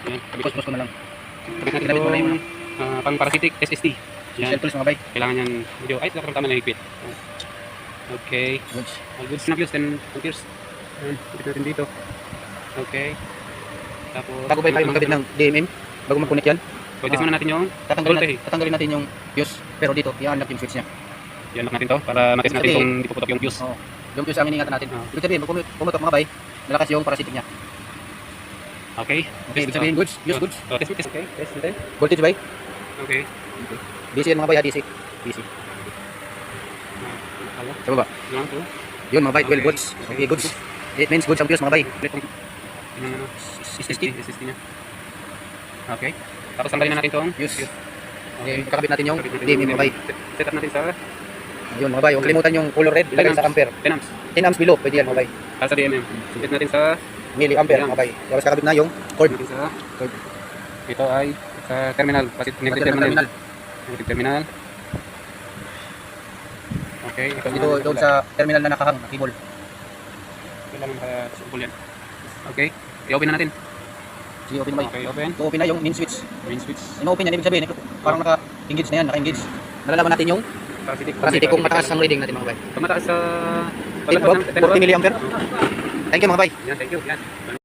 Yan. Pus-pus ko na lang. Kabit natin Kinabit mo na yung itong pang-parasitic SST. Yan. Shell tools mga bay. Kailangan yan medyo, ay, tama na higpit. Okay. Goods. All good snap use, 10 amperes. Yan. Kabit natin dito. Okay. Tapos, Bago ba tayo magkabit ng DMM? Bago mag-connect yan? pwede muna natin yung Tatanggalin natin yung fuse. Pero dito, i-unlock yung switch niya. i-unlock natin to para matest natin kung di puputok yung fuse. Oo. Yung fuse ang iningatan natin. Oo. Ibig sabihin, pumutok mga bay, nalakas yung parasitic niya. Okay. Okay, ibig sabihin, goods. Use goods. Test. Okay. Test natin. Voltage bay. Okay. DC yan mga bay ha, DC. DC. Sa baba. Lang to. Yun mga bay, 12 Okay. volts. Okay, goods. It means goods ang fuse mga bay. SST niya. Okay. Tapos tanggalin na natin tong Fuse. Okay, kakabit natin yung DMM mga bay. Set up natin sa Yun mga bay, huwag kalimutan yung color red, ilagay sa ampere. 10 amps. 10 amps below, pwede yan mga bay. Para sa DMM. Set natin sa Milliampere mga bay. Tapos kakabit na yung cord. natin sa ito ay sa terminal. Negative terminal. Negative terminal. Okay. Dito doon sa terminal na nakahang, cable. Kailangan para sumbol yan. Okay. I-open na natin. Sige, open bay. Okay, open. Open na yung main switch. Main switch. In-open yan, ibig sabihin, parang naka-engage na yan, naka-engage. Nalalaman natin yung parasitic kung mataas ang reading natin mga bay. Kung mataas sa 40 milliampere. Thank you mga bay. Yan, thank you. Yan.